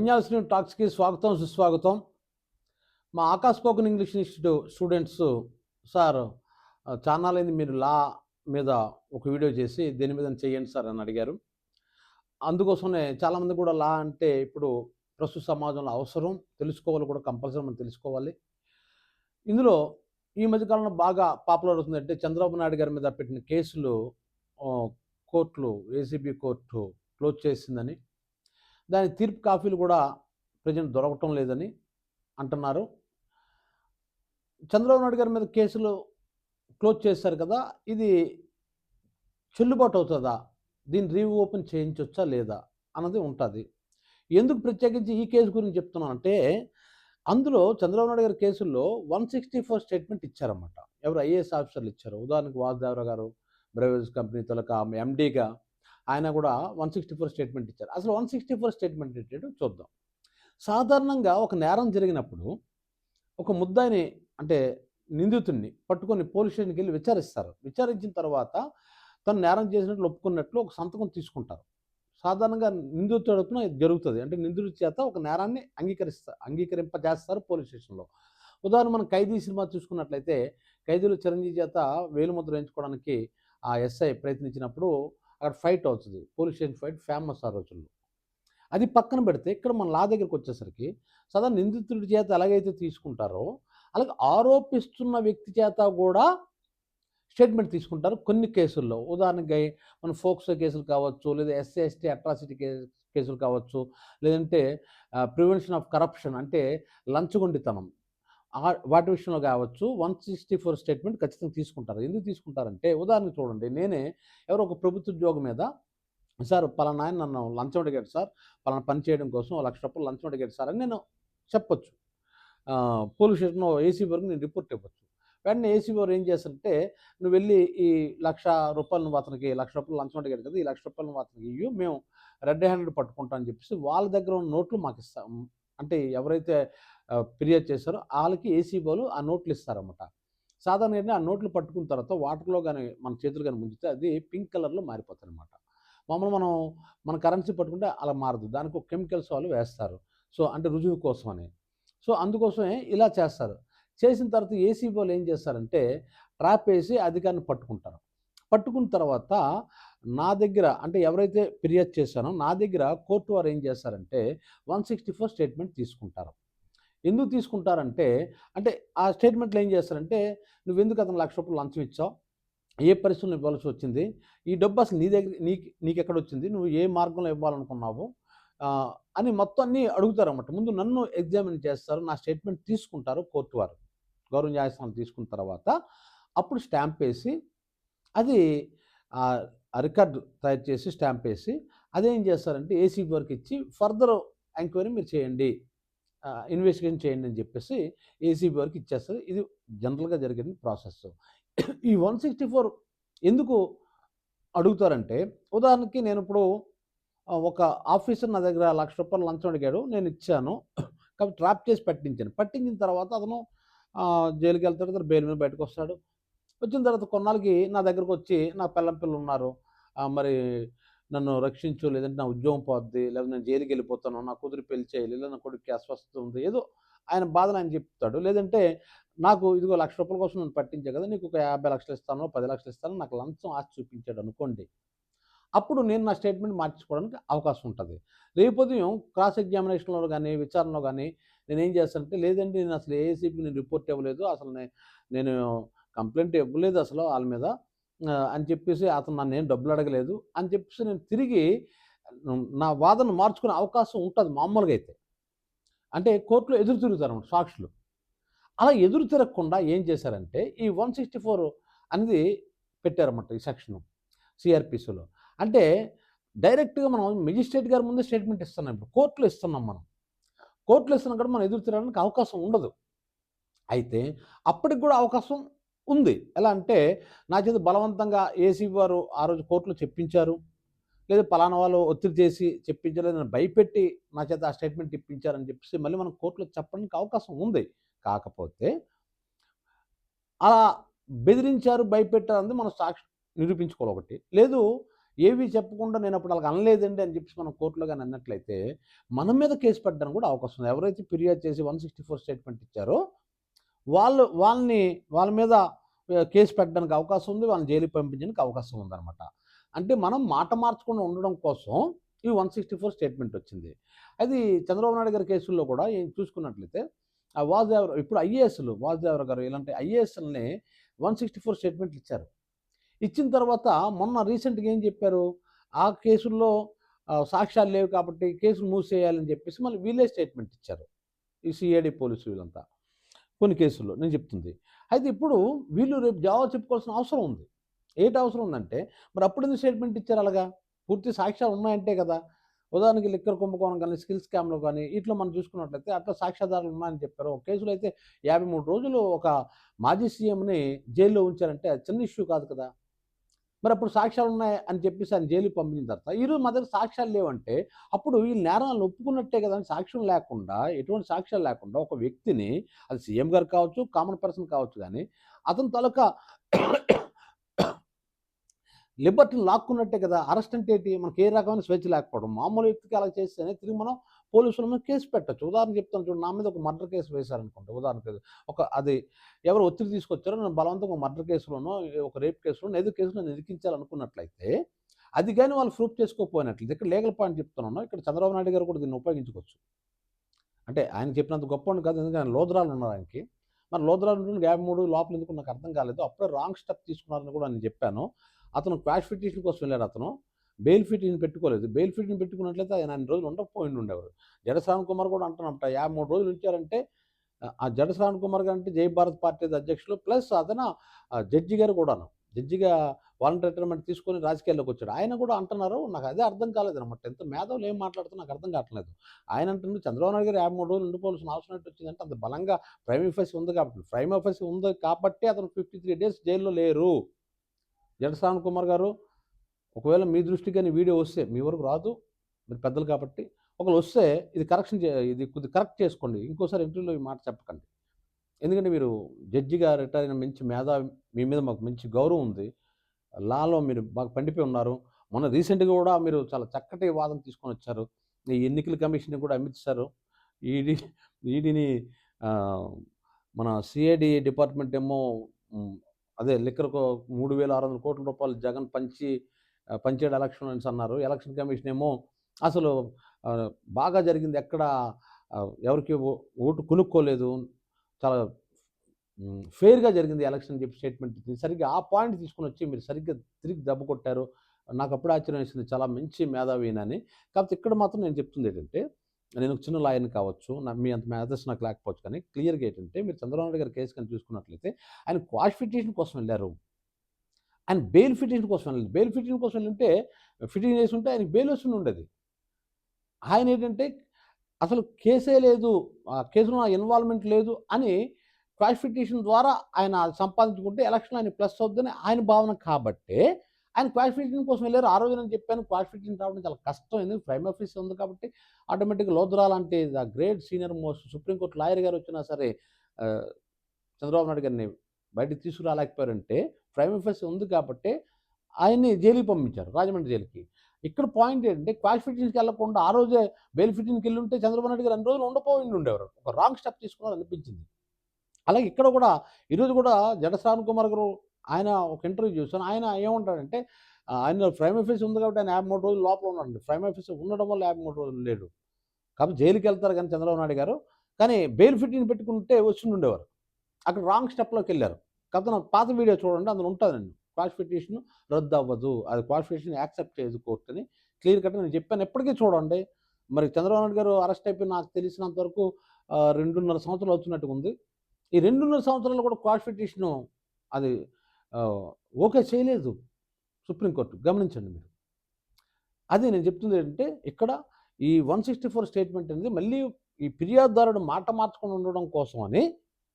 విన్యాస్ టాక్స్కి స్వాగతం సుస్వాగతం. మా Akash spoken English institute students sir చాలాలైంది మీరు లా మీద ఒక వీడియో చేసి దేని మీద చేయండి సార్ అని అడిగారు. అందుకోసమే చాలామంది కూడా లా అంటే ఇప్పుడు ప్రస్తుత సమాజంలో అవసరం, తెలుసుకోవాలి కూడా, కంపల్సరీ మనం తెలుసుకోవాలి. ఇందులో ఈ మధ్యకాలంలో బాగా పాపులర్ అవుతుందంటే చంద్రబాబు నాయుడు గారి మీద పెట్టిన కేసులు కోర్టులు, ఏసీబీ కోర్టు క్లోజ్ చేసిందని, దాని తీర్పు కాపీలు కూడా ప్రజెంట్ దొరకటం లేదని అంటున్నారు. చంద్రబాబు నాయుడు గారి మీద కేసులు క్లోజ్ చేశారు కదా, ఇది చెల్లుబాటు అవుతుందా, దీన్ని రీఓపెన్ చేయించవచ్చా లేదా అన్నది ఉంటుంది. ఎందుకు ప్రత్యేకించి ఈ కేసు గురించి చెప్తున్నానంటే, అందులో చంద్రబాబు నాయుడు గారి కేసుల్లో 164 స్టేట్మెంట్ ఇచ్చారన్నమాట. ఎవరు ఐఏఎస్ ఆఫీసర్లు ఇచ్చారు. ఉదాహరణకు వాసుదేవరావు గారు బ్రేవేజ్ కంపెనీ తొలక ఎండీగా ఆయన కూడా 164 స్టేట్మెంట్ ఇచ్చారు. అసలు 164 స్టేట్మెంట్ ఏంటంటే చూద్దాం. సాధారణంగా ఒక నేరం జరిగినప్పుడు ఒక ముద్దాయిని అంటే నిందితుడిని పట్టుకొని పోలీస్ స్టేషన్కి వెళ్ళి విచారిస్తారు. విచారించిన తర్వాత తను నేరం చేసినట్లు ఒప్పుకున్నట్లు ఒక సంతకం తీసుకుంటారు. సాధారణంగా నిందితుడి తరపున ఇది జరుగుతుంది. అంటే నిందితుడి చేత ఒక నేరాన్ని అంగీకరింపజేస్తారు పోలీస్ స్టేషన్లో. ఉదాహరణ మనం ఖైదీ సినిమా చూసుకున్నట్లయితే, ఖైదీలో చిరంజీవి చేత వేలుముద్ర వేయించుకోవడానికి ఆ ఎస్ఐ ప్రయత్నించినప్పుడు అక్కడ ఫైట్ అవుతుంది. పోలీస్ స్టేషన్ ఫైట్ ఫేమస్ ఆ రోజుల్లో. అది పక్కన పెడితే ఇక్కడ మన లా దగ్గరికి వచ్చేసరికి సాధారణ నిందితుడి చేత ఎలాగైతే తీసుకుంటారో అలాగే ఆరోపిస్తున్న వ్యక్తి చేత కూడా స్టేట్మెంట్ తీసుకుంటారు కొన్ని కేసుల్లో. ఉదాహరణకి మన ఫోక్సో కేసులు కావచ్చు, లేదా ఎస్సీ ఎస్టీ అట్రాసిటీ కేసులు కావచ్చు, లేదంటే ప్రివెన్షన్ ఆఫ్ కరప్షన్ అంటే లంచగొండితనం, వాటి విషయంలో కావచ్చు 164 స్టేట్మెంట్ ఖచ్చితంగా తీసుకుంటారు. ఎందుకు తీసుకుంటారంటే, ఉదాహరణకు చూడండి, నేనే ఎవరో ఒక ప్రభుత్వ ఉద్యోగం మీద, సార్ పలానా ఆయన నన్ను లంచం అడిగాడు సార్, పలానా పని చేయడం కోసం ₹1,00,000 లంచం అడిగాడు సార్ అని నేను చెప్పొచ్చు. పోలీస్ స్టేషన్లో ఏసీబీ వరకు నేను రిపోర్ట్ ఇవ్వచ్చు. వెంటనే ఏసీబీ వారు ఏం చేస్తారంటే, నువ్వు వెళ్ళి ఈ ₹1,00,000 నువ్వు అతనికి ₹1,00,000 లంచం అడిగాడు కదా, ఈ ₹1,00,000 నువ్వు అతనికి ఇయ్యు, మేము రెడ్ హ్యాండెడ్ పట్టుకుంటాం అని చెప్పేసి వాళ్ళ దగ్గర ఉన్న నోట్లు మాకు ఇస్తాం. అంటే ఎవరైతే ఫిర్యాదు చేశారో వాళ్ళకి ఏసీబీ వాళ్ళు ఆ నోట్లు ఇస్తారన్నమాట. సాధారణంగా ఆ నోట్లు పట్టుకున్న తర్వాత వాటర్లో కానీ మన చేతులు కానీ ముంచితే అది పింక్ కలర్లో మారిపోతుంది అనమాట. మామూలు మన కరెన్సీ పట్టుకుంటే అలా మారదు. దానికి ఒక కెమికల్స్ వాళ్ళు వేస్తారు. సో అంటే రుజువు కోసమని. సో అందుకోసమే ఇలా చేస్తారు. చేసిన తర్వాత ఏసీబీ వాళ్ళు ఏం చేస్తారంటే ట్రాప్ వేసి అధికారిని పట్టుకుంటారు. పట్టుకున్న తర్వాత నా దగ్గర అంటే ఎవరైతే ఫిర్యాదు చేశానో నా దగ్గర కోర్టు వారు ఏం చేస్తారంటే 164 స్టేట్మెంట్ తీసుకుంటారు. ఎందుకు తీసుకుంటారంటే, అంటే ఆ స్టేట్మెంట్లో ఏం చేస్తారంటే, నువ్వెందుకు అతను ₹1,00,000 లంచం ఇచ్చావు, ఏ పరిస్థితుల్లో ఇవ్వాల్సి వచ్చింది, ఈ డబ్బు అసలు నీ దగ్గర నీకెక్కడొచ్చింది, నువ్వు ఏ మార్గంలో ఇవ్వాలనుకున్నావు అని మొత్తం అన్నీ అడుగుతారన్నమాట. ముందు నన్ను ఎగ్జామిన్ చేస్తారు, నా స్టేట్మెంట్ తీసుకుంటారు కోర్టు వారు. గౌరవ న్యాయస్థానం తీసుకున్న తర్వాత అప్పుడు స్టాంప్ వేసి అది రికార్డు తయారు చేసి స్టాంప్ వేసి అదేం చేస్తారంటే ఏసీబీ వరకు ఇచ్చి ఫర్దర్ ఎంక్వైరీ మీరు చేయండి, ఇన్వెస్టిగేషన్ చేయండి అని చెప్పేసి ఏసీబీ వరకు ఇచ్చేస్తారు. ఇది జనరల్గా జరిగిన ప్రాసెస్. ఈ 164 ఎందుకు అడుగుతారంటే, ఉదాహరణకి నేను ఇప్పుడు ఒక ఆఫీసర్ నా దగ్గర ₹1,00,000 లంచం అడిగాడు, నేను ఇచ్చాను, కాబట్టి ట్రాప్ చేసి పట్టించాను. పట్టించిన తర్వాత అతను జైలుకి వెళ్తాడు, తర్వాత బెయిల్ మీద బయటకు వస్తాడు. వచ్చిన తర్వాత కొన్నాళ్ళకి నా దగ్గరకు వచ్చి నా పిల్లలు ఉన్నారు, మరి నన్ను రక్షించు, లేదంటే నా ఉద్యోగం పోద్ది, లేకపోతే నేను జైలుకి వెళ్ళిపోతాను, నా కూతురు పెళ్లి చేయాలి, లేదా నా కొడుకుకి అస్వస్థత ఉంది, ఏదో ఆయన బాధలు ఆయన చెప్తాడు. లేదంటే నాకు ఇదిగో ₹1,00,000 కోసం నన్ను పట్టించే కదా, నీకు ఒక 50,00,000 ఇస్తాను, 10,00,000 ఇస్తాను, నాకు లంచం ఆశ చూపించాడు అనుకోండి, అప్పుడు నేను నా స్టేట్మెంట్ మార్చుకోవడానికి అవకాశం ఉంటుంది. రేపు ఉదయం క్రాస్ ఎగ్జామినేషన్లో కానీ విచారణలో కానీ నేనేం చేస్తానంటే, లేదండి నేను అసలు ఏసీబీకి నేను రిపోర్ట్ ఇవ్వలేదు, అసలు నేను కంప్లైంట్ ఇవ్వలేదు అసలు వాళ్ళ మీద అని చెప్పేసి, అతను నన్ను ఏం డబ్బులు అడగలేదు అని చెప్పేసి నేను తిరిగి నా వాదన మార్చుకునే అవకాశం ఉంటుంది మామూలుగా అయితే. అంటే కోర్టులో ఎదురు తిరుగుతారన్నమాట సాక్షులు. అలా ఎదురు తిరగకుండా ఏం చేశారంటే ఈ 164 అనేది పెట్టారన్నమాట ఈ సెక్షన్ సిఆర్పిసిలో. అంటే డైరెక్ట్గా మనం మెజిస్ట్రేట్ గారి ముందే స్టేట్మెంట్ ఇస్తున్నాం. ఇప్పుడు కోర్టులో ఇస్తున్నాం మనం. కోర్టులో ఇస్తున్నాం కూడా మనం ఎదురు తిరగడానికి అవకాశం ఉండదు. అయితే అప్పటికి కూడా అవకాశం ఉంది. ఎలా అంటే నా చేత బలవంతంగా ఏసీబీ వారు ఆ రోజు కోర్టులో చెప్పించారు, లేదా పలానా వాళ్ళు ఒత్తిడి చేసి చెప్పించారు, లేదా నన్ను భయపెట్టి నా చేత ఆ స్టేట్మెంట్ ఇప్పించారని చెప్పేసి మళ్ళీ మనం కోర్టులో చెప్పడానికి అవకాశం ఉంది. కాకపోతే అలా బెదిరించారు, భయపెట్టారు అనేది మనం సాక్షి నిరూపించుకోవాలి ఒకటి. లేదు ఏవి చెప్పకుండా నేను అప్పుడు వాళ్ళకి అనలేదండి అని చెప్పేసి మనం కోర్టులో గాని అన్నట్లయితే, మన మీద కేసు పెట్టడానికి కూడా అవకాశం ఉంది. ఎవరైతే ఫిర్యాదు చేసి 164 స్టేట్మెంట్ ఇచ్చారో వాళ్ళ మీద కేసు పెట్టడానికి అవకాశం ఉంది. వాళ్ళని జైలుకి పంపించడానికి అవకాశం ఉందనమాట. అంటే మనం మాట మార్చకుండా ఉండడం కోసం ఈ 164 స్టేట్మెంట్ వచ్చింది. అది చంద్రబాబు నాయుడు గారి కేసుల్లో కూడా చూసుకున్నట్లయితే వాసుదేవరావు ఇప్పుడు ఐఏఎస్‌లు వాసుదేవరావు గారు ఇలాంటి ఐఏఎస్‌లని 164 స్టేట్మెంట్లు ఇచ్చారు. ఇచ్చిన తర్వాత మొన్న రీసెంట్‌గా ఏం చెప్పారు? ఆ కేసుల్లో సాక్ష్యాలు లేవు కాబట్టి కేసులు మూసేయాలని చెప్పేసి మళ్ళీ వీళ్ళే స్టేట్మెంట్ ఇచ్చారు. ఈ సీఐడీ పోలీసులు వీళ్ళంతా. కొన్ని కేసుల్లో నేను చెప్తుంది. అయితే ఇప్పుడు వీళ్ళు రేపు జవాబు చెప్పుకోవాల్సిన అవసరం ఉంది. ఏటి అవసరం ఉందంటే మరి అప్పుడెందుకు స్టేట్మెంట్ ఇచ్చారు అలాగా? పూర్తి సాక్ష్యాలు ఉన్నాయంటే కదా! ఉదాహరణకి లిక్కర్ కుంభకోణం గాని, స్కిల్ స్కామ్‌లో గాని వీటిలో మనం చూసుకున్నట్లయితే అట్లా సాక్ష్యాధారాలు ఉన్నాయని చెప్పారు. ఒక కేసులో అయితే 53 రోజులు ఒక మాజీ సీఎంని జైల్‌లో ఉంచారంటే అది చిన్న ఇష్యూ కాదు కదా! మరప్పుడు సాక్ష్యాలున్నాయి అని చెప్పేసి ఆయన జైలుకి పంపించిన తర్వాత, ఈరోజు మా దగ్గర సాక్ష్యాలు లేవంటే, అప్పుడు ఈ నేరాలను ఒప్పుకున్నట్టే గదండీ! సాక్ష్యం లేకుండా, ఎటువంటి సాక్ష్యాలు లేకుండా ఒక వ్యక్తిని అది సీఎం గారు కావచ్చు, కామన్ పర్సన్ కావచ్చు గానీ, అతని తాలూకా లిబర్టీని లాక్కున్నట్టే కదా! అరెస్ట్ అంటే ఏంటి? మనకి ఏ రకమైన స్వేచ్ఛ లేకపోవడం. మామూలు వ్యక్తికి అలా చేస్తేనే తిరిగి మనం పోలీసుల మీద కేసు పెట్టొచ్చు. ఉదాహరణ చెప్తాను చూడండి. నా మీద ఒక మర్డర్ కేసు వేశారనుకోండి ఉదాహరణకి. అది ఎవరో ఒత్తిడి తీసుకొచ్చారో నన్ను బలవంతంగా ఒక మర్డర్ కేసులోనో, ఒక రేప్ కేసులోనో ఏదో కేసులో నన్ను ఇరికించాలనుకున్నట్లయితే, అది గాని వాళ్ళు ప్రూఫ్ చేసుకోకపోయినట్లయితే ఇక్కడ లీగల్ పాయింట్ చెప్తున్నాను. ఇక్కడ చంద్రబాబు నాయుడు గారు కూడా దీన్ని ఉపయోగించుకోవచ్చు. అంటే ఆయన చెప్పినంత గొప్పోడిని కాదు. ఎందుకంటే ఆయన లోతురాలు ఉన్నారు ఆయనకి. మరి లోతురాలు ఉండి 53 లోపల ఎందుకో నాకు అర్థం కాలేదు. అప్పుడే రాంగ్ స్టెప్ తీసుకున్నారని కూడా నేను చెప్పాను. అతను క్వాష్ పిటిషన్ కోసం వెళ్ళాడు అతను. బెయిల్ పిటిషన్ పెట్టుకోలేదు. బెయిల్ పిటిషన్ పెట్టుకున్నట్లయితే ఆయన అన్ని రోజులు ఉండకపోయిండుండేవారు. జడ శ్రావణ్ కుమార్ కూడా అంటున్నమాట 53 రోజులు ఉంచారంటే ఆ జడ శ్రావణ్ కుమార్ గారు అంటే జై భారత్ పార్టీ అధ్యక్షులు ప్లస్ అతను జడ్జి గారు కూడాను. జడ్జిగా వాలంటరీ రిటైర్మెంట్ తీసుకొని రాజకీయాల్లోకి వచ్చాడు. ఆయన కూడా అంటున్నారు. నాకు అదే అర్థం కాలేదనమాట. ఎంత మేధావులు ఏం మాట్లాడుతున్నా నాకు అర్థం కావట్లేదు. ఆయన అంటుండు చంద్రబాబు నాయుడు గారు 53 రోజులు ఉండిపోవాల్సిన అవసరం ఏంటి వచ్చిందంటే అంత బలంగా ప్రైమ్ ఆఫీస్ ఉంది కాబట్టి. ప్రైమ్ ఆఫీస్ ఉంది కాబట్టి అతను 53 డేస్ జైల్‌లో లేరు. జడ శ్రావణ్ కుమార్ గారు ఒకవేళ మీ దృష్టికి గాని వీడియో వస్తే మీ వరకు రాదు. మీరు పెద్దలు కాబట్టి. ఒకవేళ వస్తే ఇది కొద్దిగా కరెక్ట్ చేసుకోండి. ఇంకోసారి ఇంటర్వ్యూలో ఈ మాట చెప్పకండి. ఎందుకంటే మీరు జడ్జిగా రిటైర్ అయిన మంచి మేధావి. మీ మీద మాకు మంచి గౌరవం ఉంది. లాలో మీరు బాగా పండిపోయి ఉన్నారు. మొన్న రీసెంట్‌గా కూడా మీరు చాలా చక్కటి వాదన తీసుకొనొచ్చారు. ఈ ఎన్నికల కమిషన్‌ని కూడా అమిత్ ఈడీ ఈడీని ఆహ్, మన సీఐడీ డిపార్ట్మెంట్ ఏమో హ్మ్. అదే లిక్కర్‌కు 3,600,00,00,000 జగన్ పంచాడు ఎలక్షన్ అనేసి అన్నారు. ఎలక్షన్ కమిషన్ ఏమో అసలు ఆహ్, బాగా జరిగింది ఎక్కడ ఎవరికీ ఓటు కొనుక్కోలేదు. చాలా ఫెయిర్‌గా జరిగింది ఎలక్షన్ అని చెప్పి స్టేట్మెంట్ ఇచ్చింది. సరిగ్గా ఆ పాయింట్ తీసుకొనొచ్చి మీరు సరిగ్గా తిరిగి దెబ్బ కొట్టారు. నాకప్పుడే ఆశ్చర్యం వేసింది. చాలా మంచి మేధావి ఈయనని. కాకపోతే ఇక్కడ మాత్రం నేను చెప్తుందేంటంటే, నేను ఒక చిన్న లాయర్‌ని కావచ్చు. మీ అంత మేధస్సు నాకు లేకపోవచ్చు కానీ క్లియర్‌గా ఏంటంటే, మీరు చంద్రబాబు నాయుడు గారి కేస్ గాని చూసుకున్నట్లయితే, ఆయన క్వాష్ కోసం వెళ్లారు. ఆయన బెయిల్ పిటిషన్ కోసం వెళ్ళలేదు. బెయిల్ పిటిషన్ కోసం వెళ్ళుంటే, పిటిషన్ చేసుంటే ఆయనకి బెయిల్ వచ్చుండేది. ఆయనేంటంటే అసలు కేసే లేదు. ఆ కేసులో నా ఇన్వాల్వ్‌మెంట్ లేదు అని క్వాష్ పిటిషన్ ద్వారా ఆయన సంపాదించుకుంటే ఎలక్షన్‌లో ఆయనకి ప్లస్ అవుద్దని ఆయన భావన కాబట్టే, ఆయన క్వాష్ పిటిషన్ కోసం వెళ్లారు. ఆ రోజు నేను చెప్పాను క్వాష్ పిటిషన్ రావడం చాలా కష్టం. ఎందుకంటే ప్రైమ్ ఆఫీస్ ఉంది కాబట్టి ఆటోమేటిక్‌గా లోద్రా లాంటి the great senior most supreme court lawyer గారు వచ్చినా సరే ఆహ్, చంద్రబాబు నాయుడు గారిని బయటికి తీసుకురాలేకపోయారంటే ప్రైమ్ ఆఫీస్ ఉంది కాబట్టే ఆయన్ని జైలుకి పంపించారు. రాజమండ్రి జైలుకి. ఇక్కడ పాయింట్ ఏంటంటే క్వాష్ పిటిషన్‌కి వెళ్ళకుండా ఆ రోజే బెయిల్ పిటిషన్‌కి ఎళ్ళుంటే చంద్రబాబు నాయుడు గారు అన్ని రోజులు ఉండకపోయిండుండేవారు. ఒక రాంగ్ స్టెప్ తీసుకున్నారనిపించింది. అలాగే ఇక్కడ కూడా ఈరోజు కూడా జడ శ్రావణ్ కుమార్ గారు ఆయన ఒక ఇంటర్వ్యూ చూసాను. ఆయన ఏమంటాడంటే ఆయన ప్రైమ్ ఆఫీస్ ఉంది కాబట్టి ఆయన 53 రోజులు లోపల ఉన్నాడండి. ప్రైమ్ ఆఫీస్ ఉండడం వల్ల 53 రోజులు లేడు. కాబట్టి జైలుకెళ్తారు గానీ చంద్రబాబు నాయుడు గారు. కానీ బెయిల్ పిటిషన్ పెట్టుకుంటే వచ్చుండేవారు. అక్కడ రాంగ్ స్టెప్‌లోకెళ్లారు. కాకపోతే నాకు పాత వీడియో చూడండి అందులో ఉంటదండి. క్వాష్ పిటిషన్ రద్దవ్వదు. అది క్వాష్ పిటిషన్ యాక్సెప్ట్ చేయదు కోర్ట్ అని క్లియర్ కట్‌గా నేను చెప్పాను. ఎప్పటికి చూడండి. మరి చంద్రబాబు నాయుడు గారు అరెస్ట్ అయిపోయి నాకు తెలిసినంత వరకు 2.5 సంవత్సరాలు అవుతున్నట్టుగా ఉంది. ఈ 2.5 సంవత్సరాల్లో కూడా క్వాష్ పిటిషను అది ఆహ్, ఓకే చేయలేదు సుప్రీం కోర్ట్. గమనించండి మీరు. అదే నేను చెప్తుందేంటంటే ఇక్కడ ఈ 164 స్టేట్మెంట్ అనేది మళ్ళీ ఈ ఫిర్యాదుదారుడు మాట మార్చకుండా ఉండడం కోసమని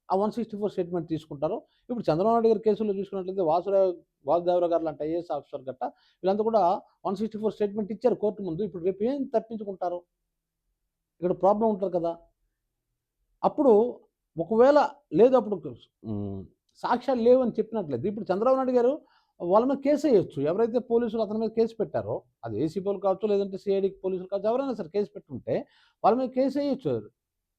ఆ 164 స్టేట్మెంట్ తీసుకుంటారు. ఇప్పుడు చంద్రబాబు నాయుడు గారి కేసుల్లో చూసుకున్నట్లయితే వాసుదేవరావు గారు లాంటి ఐఏఎస్ ఆఫీసర్ గట్టా వీళ్ళంతా కూడా 164 స్టేట్మెంట్ ఇచ్చారు కోర్ట్ ముందు. ఇప్పుడు రేపు ఏం తప్పించుకుంటారు? ఇక్కడ ప్రాబ్లమ్ ఉంటది కదా! అప్పుడు ఒకవేళ లేదు అప్పుడు సాక్ష్యాలు లేవని చెప్పినట్లయితే ఇప్పుడు చంద్రబాబు నాయుడు గారు వాళ్ళ మీద కేసు వేయొచ్చు. ఎవరైతే పోలీసులు అతని మీద కేసు పెట్టారో, అది ఏసీబీలు కావచ్చు, లేదంటే సీఐడీ పోలీసులు కావచ్చు, ఎవరైనా సరే కేసు పెట్టుంటే వాళ్ళ మీద కేసు వేయొచ్చు.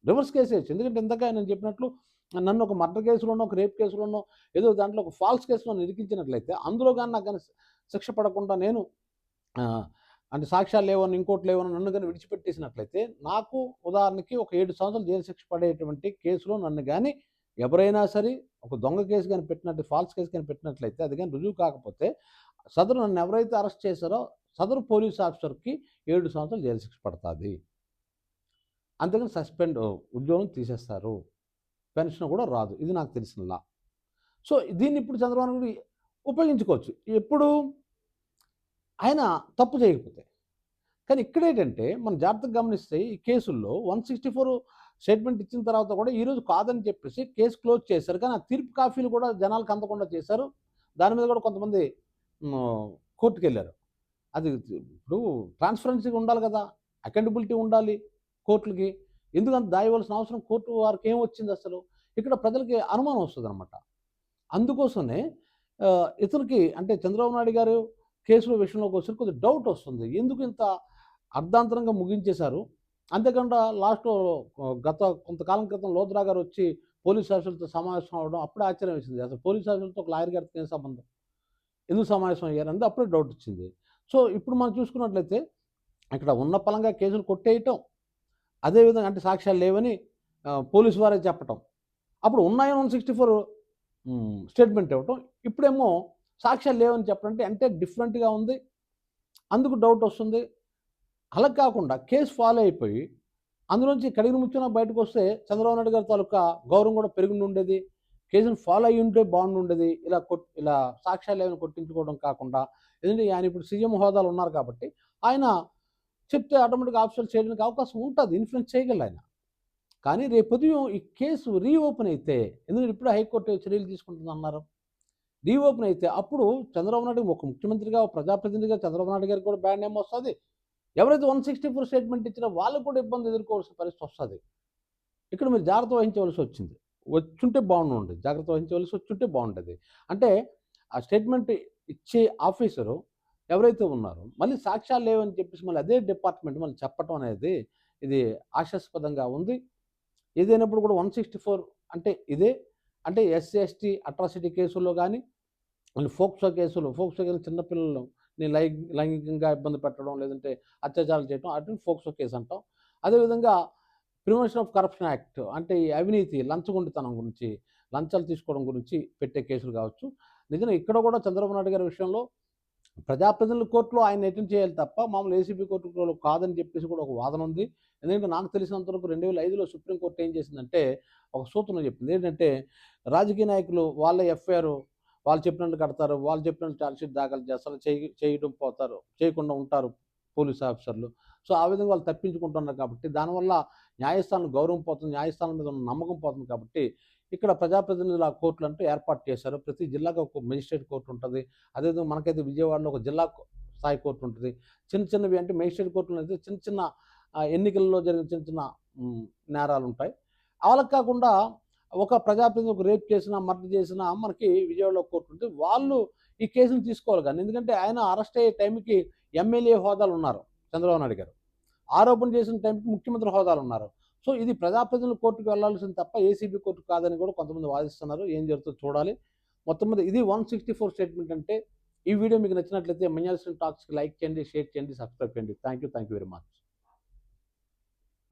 రివర్స్ కేసు వేయొచ్చు. ఎందుకంటే ఇందాక నేను చెప్పినట్లు నన్ను ఒక మర్డర్ కేసులోనో, ఒక రేప్ కేసులోనో, ఏదో దాంట్లో ఒక ఫాల్స్ కేసులో ఇరికించినట్లయితే అందులో గాని నాకు గాని శిక్ష పడకుండా నేను అంటే సాక్ష్యాలు లేవని, ఇంకోటి లేవని నన్ను గాని విడిచిపెట్టేసినట్లయితే, నాకు ఉదాహరణకి ఒక 7 సంవత్సరాలు జైలు శిక్ష పడేటువంటి కేసులో నన్ను గాని ఎవరైనా సరే ఒక దొంగ కేసు గాని పెట్టినట్టు, ఫాల్స్ కేసు గాని పెట్టినట్లయితే, అది గాని రుజువు కాకపోతే, సదరు నన్ను ఎవరైతే అరెస్ట్ చేశారో సదరు పోలీస్ ఆఫీసర్‌కి 7 సంవత్సరాలు జైలు శిక్ష పడతాది. అంతేగాని ఉద్యోగం తీసేస్తారు. పెన్షన్ కూడా రాదు. ఇది నాకు తెలిసిన లా. సో, దీన్ని ఇప్పుడు చంద్రబాబు నాయుడు ఉపయోగించుకోవచ్చు. ఎప్పుడు? ఆయన తప్పు చేయకపోతే. కానీ ఇక్కడేంటంటే మనం జాగ్రత్తగా గమనిస్తే ఈ కేసుల్లో 164 స్టేట్మెంట్ ఇచ్చిన తర్వాత కూడా ఈరోజు కాదని చెప్పేసి కేసు క్లోజ్ చేశారు. కానీ ఆ తీర్పు కాపీలు కూడా జనాలకు అందకుండా చేశారు. దాని మీద కూడా కొంతమంది కోర్టుకెళ్లారు. అది ఇప్పుడు ట్రాన్స్‌పరెన్సీగా ఉండాలి కదా! అకౌంటబిలిటీ ఉండాలి కోర్టులకి. ఎందుకంత దాయవలసిన అవసరం కోర్టు వారికి ఏమొచ్చిందసలు? ఇక్కడ ప్రజలకి అనుమానం వస్తదనమాట. అందుకోసమే ఇతనికి అంటే చంద్రబాబు నాయుడు గారు కేసుల విషయంలోకొచ్చేసరికి కొద్దిగా డౌట్ వస్తుంది. ఎందుకు ఇంత అర్ధాంతరంగా ముగించేశారు? అంతేకాకుండా లాస్ట్‌లో కొంతకాలం క్రితం లోద్రా గారు వచ్చి పోలీస్ ఆఫీసర్‌లతో సమావేశం అవ్వడం అప్పుడే ఆశ్చర్యం వేసింది. అసలు పోలీస్ ఆఫీసర్‌లతో ఒక లాయర్ గారికి ఏం సంబంధం? ఎందుకు సమావేశం అయ్యారన్నది అప్పుడే డౌట్ వచ్చింది. సో, ఇప్పుడు మనం చూసుకున్నట్లయితే ఇక్కడ ఉన్న పలంగా కేసులు కొట్టేయటం, అదేవిధంగా అంటే సాక్ష్యాలు లేవని పోలీసు వారే చెప్పటం. అప్పుడు ఉన్నాయని 164 స్టేట్మెంట్ ఇవ్వటం. ఇప్పుడేమో సాక్ష్యాలు లేవని చెప్పడం అంటే డిఫరెంట్‌గా ఉంది. అందుకు డౌట్ వస్తుంది. అలా కాకుండా కేస్ ఫాలో అయిపోయి అందులోంచి కడిగిన ముచ్చున బయటకొస్తే చంద్రబాబు నాయుడు గారి తాలూకా గౌరవం కూడా పెరిగుండుండేది. కేసును ఫాలో అయ్యుంటే బాగుండుండేది. ఇలా సాక్ష్యాలు లేవని కొట్టించుకోవడం కాకుండా. ఎందుకంటే ఆయన ఇప్పుడు సీఎం హోదాలో ఉన్నారు కాబట్టి ఆయన చెప్తే ఆటోమేటిక్‌గా ఆఫీసర్లు చేయడానికి అవకాశం ఉంటది. ఇన్‌ఫ్లుయెన్స్ చేయగలరాయన. కానీ రేపుదయం ఈ కేసు రీఓపెన్ అయితే, ఎందుకంటే ఇప్పుడే హైకోర్టు చర్యలు తీసుకుంటుందన్నారు. రీఓపెన్ అయితే అప్పుడు చంద్రబాబు నాయుడు ఒక ముఖ్యమంత్రిగా, ఒక ప్రజాప్రతినిధిగా చంద్రబాబు నాయుడు గారికి కూడా బ్యాడ్ నేమ్ వస్తది. ఎవరైతే 164 స్టేట్మెంట్ ఇచ్చినా వాళ్ళకి కూడా ఇబ్బంది ఎదుర్కోవాల్సిన పరిస్థితి వస్తది. ఇక్కడ మీరు జాగ్రత్త వహించవలసొచ్చింది. వచ్చుంటే బాగుండుండేది. జాగ్రత్త వహించవలసి వచ్చుంటే బాగుండేది. అంటే ఆ స్టేట్మెంట్ ఇచ్చే ఆఫీసరు ఎవరైతే ఉన్నారో మళ్ళీ సాక్ష్యాలు లేవని చెప్పేసి మళ్ళీ అదే డిపార్ట్మెంట్ మళ్ళీ చెప్పటం అనేది ఇది హాస్యాస్పదంగా ఉంది. ఏదైనప్పుడు కూడా 164 అంటే ఇదే అంటే ఎస్సీ, ఎస్టీ అట్రాసిటీ కేసుల్లో గానీ, మళ్ళీ ఫోక్సో కేసులు చిన్న పిల్లలని లైంగికంగా ఇబ్బంది పెట్టడం, లేదంటే అత్యాచారాలు చేయడం వాటిని ఫోక్సో కేసు అంటాం. అదేవిధంగా ప్రివెన్షన్ ఆఫ్ కరప్షన్ యాక్ట్ అంటే ఈ అవినీతి, లంచగొండితనం గురించి, లంచాలు తీసుకోవడం గురించి పెట్టే కేసులు కావచ్చు. నిజంగా ఇక్కడ కూడా చంద్రబాబు నాయుడు గారి విషయంలో ప్రజాప్రతినిధుల కోర్టులో ఆయన అటెండ్ చేయాలి తప్ప మామూలు ఏసీబీ కోర్టులో కాదని చెప్పేసి కూడా ఒక వాదన ఉంది. ఎందుకంటే నాకు తెలిసినంత వరకు 2005లో సుప్రీంకోర్టు ఏం చేసిందంటే ఒక సూత్రం చెప్పింది. ఏంటంటే రాజకీయ నాయకులు వాళ్ళ ఎఫ్ఐఆర్ వాళ్ళు చెప్పినట్టు కడతారు. వాళ్ళు చెప్పినట్టు చార్జ్‌షీట్ దాఖలు చేస్తారు. చేయడం పోతారు. చేయకుండా ఉంటారు పోలీస్ ఆఫీసర్లు. సో, ఆ విధంగా వాళ్ళు తప్పించుకుంటున్నారు కాబట్టి దానివల్ల న్యాయస్థానం గౌరవం పోతుంది. న్యాయస్థానం మీద ఉన్న నమ్మకం పోతుంది కాబట్టి ఇక్కడ ప్రజాప్రతినిధుల కోర్టులంటూ ఏర్పాటు చేశారు. ప్రతి జిల్లాకు ఒక మెజిస్ట్రేట్ కోర్టు ఉంటది. అదేవిధంగా మనకైతే విజయవాడలో ఒక జిల్లా స్థాయి కోర్టు ఉంటది. చిన్నవి అంటే మెజిస్ట్రేట్ కోర్టులో అయితే చిన్న ఎన్నికల్లో జరిగిన చిన్న నేరాలుంటాయి. వాళ్ళకి కాకుండా ఒక ప్రజాప్రతినిధి ఒక రేప్ చేసినా, మర్డర్ చేసినా మనకి విజయవాడలో కోర్టు ఉంటుంది. వాళ్ళు ఈ కేసుని తీసుకోవాలి గానీ ఎందుకంటే ఆయన అరెస్ట్ అయ్యే టైంకి ఎమ్మెల్యే హోదాలో ఉన్నారు చంద్రబాబు నాయుడు గారు. ఆరోపణ చేసిన టైంకి ముఖ్యమంత్రి హోదాలో ఉన్నారు. సో, ఇది ప్రజాప్రతినిధుల కోర్టుకి వెళ్లాల్సింది తప్ప ఏసీబీ కోర్టుకి కాదని కూడా కొంతమంది వాదిస్తున్నారు. ఏం జరుగుతుందో చూడాలి. మొత్తం మీద ఇది 164 స్టేట్మెంట్ అంటే ఈ వీడియో మీకు నచ్చినట్లయితే మన్యాల టాక్స్‌కి లైక్ చేయండి, షేర్ చేయండి, సబ్స్క్రైబ్ చేయండి. Thank you very much.